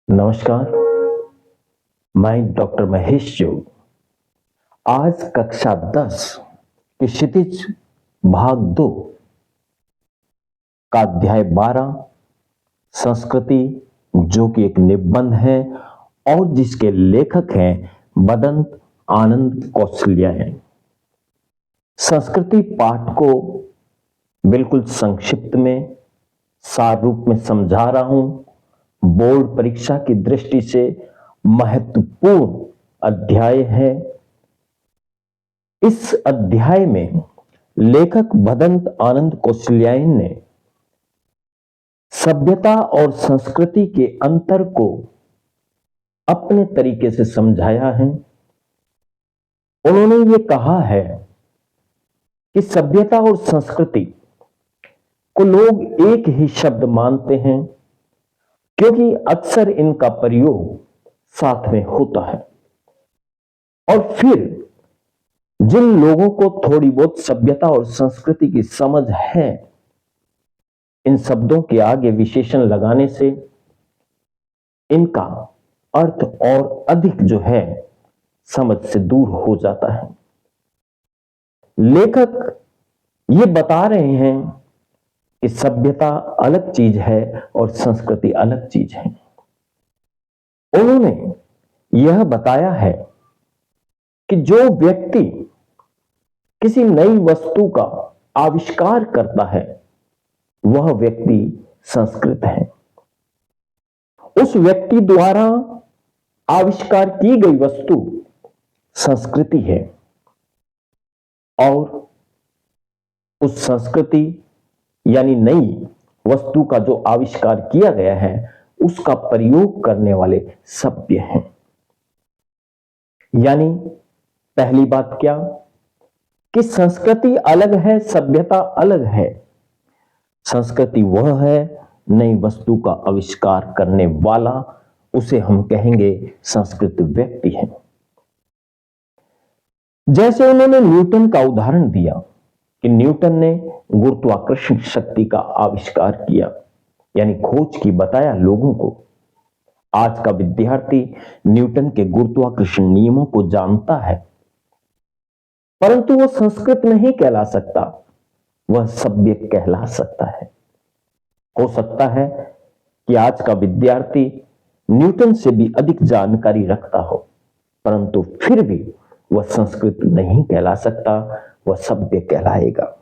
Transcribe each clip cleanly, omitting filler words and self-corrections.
नमस्कार, मैं डॉक्टर महेश जोग। आज कक्षा 10 के क्षितिज भाग 2 का अध्याय 12 संस्कृति, जो कि एक निबंध है और जिसके लेखक हैं बदंत आनंद कौशल्या हैं। संस्कृति पाठ को बिल्कुल संक्षिप्त में सार रूप में समझा रहा हूं। बोर्ड परीक्षा की दृष्टि से महत्वपूर्ण अध्याय है। इस अध्याय में लेखक बदंत आनंद कौशल्यायन ने सभ्यता और संस्कृति के अंतर को अपने तरीके से समझाया है। उन्होंने ये कहा है कि सभ्यता और संस्कृति को लोग एक ही शब्द मानते हैं, क्योंकि अक्सर इनका प्रयोग साथ में होता है। और फिर जिन लोगों को थोड़ी बहुत सभ्यता और संस्कृति की समझ है, इन शब्दों के आगे विशेषण लगाने से इनका अर्थ और अधिक जो है समझ से दूर हो जाता है। लेखक ये बता रहे हैं कि सभ्यता अलग चीज है और संस्कृति अलग चीज है। उन्होंने यह बताया है कि जो व्यक्ति किसी नई वस्तु का आविष्कार करता है, वह व्यक्ति संस्कृत है। उस व्यक्ति द्वारा आविष्कार की गई वस्तु संस्कृति है, और उस संस्कृति यानी नई वस्तु का जो आविष्कार किया गया है, उसका प्रयोग करने वाले सभ्य हैं। यानी पहली बात क्या कि संस्कृति अलग है, सभ्यता अलग है। संस्कृति वह है नई वस्तु का आविष्कार करने वाला, उसे हम कहेंगे संस्कृत व्यक्ति है। जैसे उन्होंने न्यूटन का उदाहरण दिया कि न्यूटन ने गुरुत्वाकर्षण शक्ति का आविष्कार किया, यानी खोज की, बताया लोगों को। आज का विद्यार्थी न्यूटन के गुरुत्वाकर्षण नियमों को जानता है, परंतु वह संस्कृत नहीं कहला सकता, वह सभ्य कहला सकता है। हो सकता है कि आज का विद्यार्थी न्यूटन से भी अधिक जानकारी रखता हो, परंतु फिर भी वह संस्कृत नहीं कहला सकता, वह सभ्य कहलाएगा।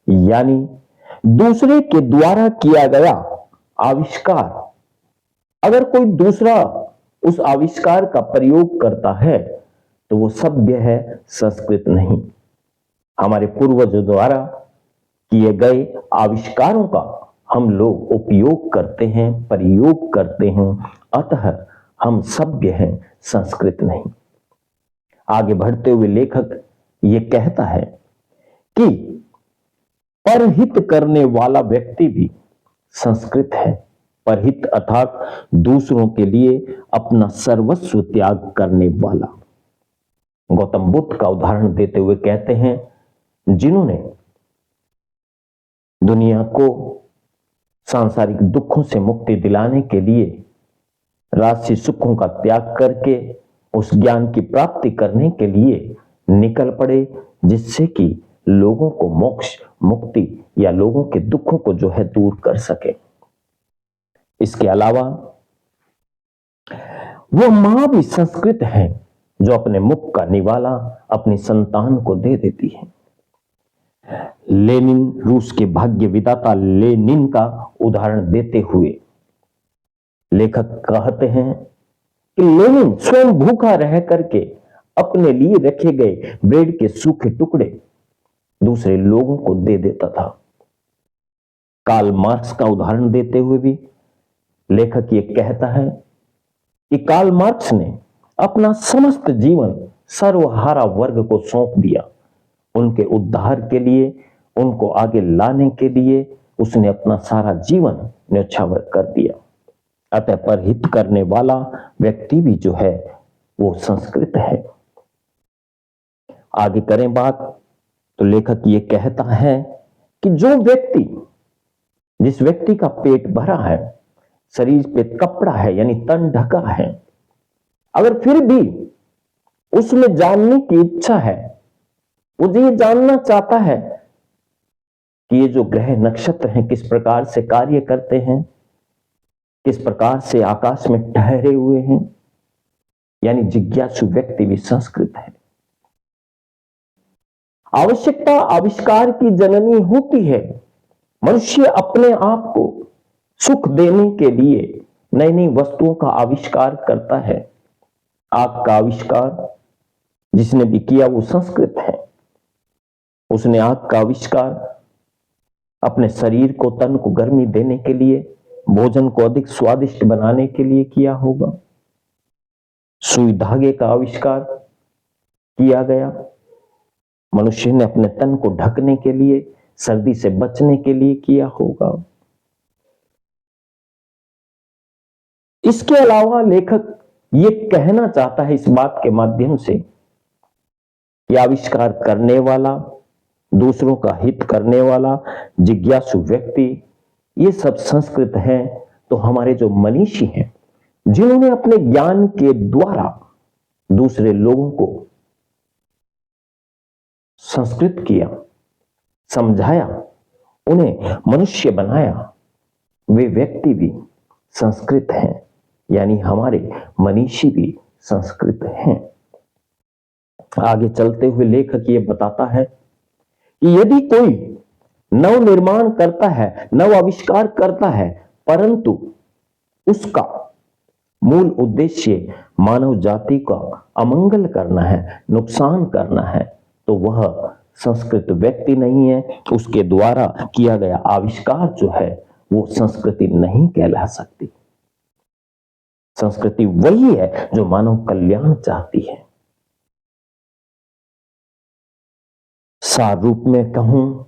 यानी दूसरे के द्वारा किया गया आविष्कार, अगर कोई दूसरा उस आविष्कार का प्रयोग करता है तो वो सभ्य है, संस्कृत नहीं। हमारे पूर्वजों द्वारा किए गए आविष्कारों का हम लोग उपयोग करते हैं, प्रयोग करते हैं, अतः हम सभ्य हैं, संस्कृत नहीं। आगे बढ़ते हुए लेखक ये कहता है कि परहित करने वाला व्यक्ति भी संस्कृत है। परहित अर्थात दूसरों के लिए अपना सर्वस्व त्याग करने वाला। गौतम बुद्ध का उदाहरण देते हुए कहते हैं, जिन्होंने दुनिया को सांसारिक दुखों से मुक्ति दिलाने के लिए राजसी सुखों का त्याग करके उस ज्ञान की प्राप्ति करने के लिए निकल पड़े, जिससे कि लोगों को मोक्ष, मुक्ति या लोगों के दुखों को जो है दूर कर सके। इसके अलावा वो मां भी संस्कृत है, जो अपने मुख का निवाला अपनी संतान को दे देती है। लेनिन, रूस के भाग्य विधाता लेनिन का उदाहरण देते हुए लेखक कहते हैं कि लेनिन स्वयं भूखा रह करके अपने लिए रखे गए ब्रेड के सूखे टुकड़े दूसरे लोगों को दे देता था। कार्ल मार्क्स का उदाहरण देते हुए भी लेखक ये कहता है कि कार्ल मार्क्स ने अपना समस्त जीवन सर्वहारा वर्ग को सौंप दिया। उनके उद्धार के लिए, उनको आगे लाने के लिए उसने अपना सारा जीवन न्यौछावर कर दिया। अतः परहित करने वाला व्यक्ति भी जो है वो संस्कृत है। आगे करें बात तो लेखक ये कहता है कि जो व्यक्ति, जिस व्यक्ति का पेट भरा है, शरीर पे कपड़ा है यानी तन ढका है, अगर फिर भी उसमें जानने की इच्छा है, वो ये जानना चाहता है कि ये जो ग्रह नक्षत्र हैं किस प्रकार से कार्य करते हैं, किस प्रकार से आकाश में ठहरे हुए हैं, यानी जिज्ञासु व्यक्ति भी संस्कृत है। आवश्यकता आविष्कार की जननी होती है। मनुष्य अपने आप को सुख देने के लिए नई नई वस्तुओं का आविष्कार करता है। आग का आविष्कार जिसने भी किया वो संस्कृत है। उसने आग का आविष्कार अपने शरीर को, तन को गर्मी देने के लिए, भोजन को अधिक स्वादिष्ट बनाने के लिए किया होगा। सुई धागे का आविष्कार किया गया। मनुष्य ने अपने तन को ढकने के लिए, सर्दी से बचने के लिए किया होगा। इसके अलावा लेखक ये कहना चाहता है इस बात के माध्यम से कि आविष्कार करने वाला, दूसरों का हित करने वाला, जिज्ञासु व्यक्ति, ये सब संस्कृत है। तो हमारे जो मनीषी हैं, जिन्होंने अपने ज्ञान के द्वारा दूसरे लोगों को संस्कृत किया, समझाया, उन्हें मनुष्य बनाया, वे व्यक्ति भी संस्कृत हैं, यानी हमारे मनीषी भी संस्कृत हैं। आगे चलते हुए लेखक ये बताता है कि यदि कोई नव निर्माण करता है, नव आविष्कार करता है, परंतु उसका मूल उद्देश्य मानव जाति का अमंगल करना है, नुकसान करना है, तो वह संस्कृत व्यक्ति नहीं है। उसके द्वारा किया गया आविष्कार जो है वो संस्कृति नहीं कहला सकती। संस्कृति वही है जो मानव कल्याण चाहती है। सार रूप में कहूं,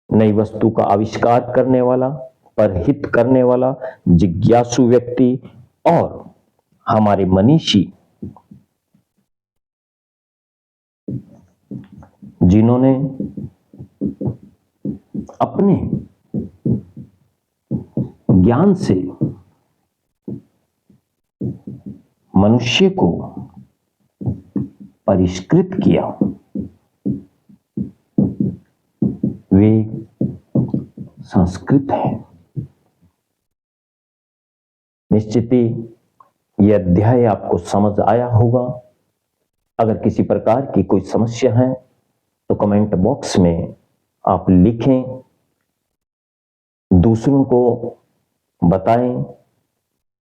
नई वस्तु का आविष्कार करने वाला, परहित करने वाला, जिज्ञासु व्यक्ति और हमारे मनीषी, जिन्होंने अपने ज्ञान से मनुष्य को परिष्कृत किया, वे संस्कृत है। निश्चित ही यह अध्याय आपको समझ आया होगा। अगर किसी प्रकार की कोई समस्या है तो कमेंट बॉक्स में आप लिखें, दूसरों को बताएं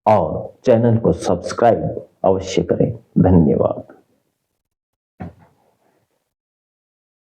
और चैनल को सब्सक्राइब अवश्य करें। धन्यवाद।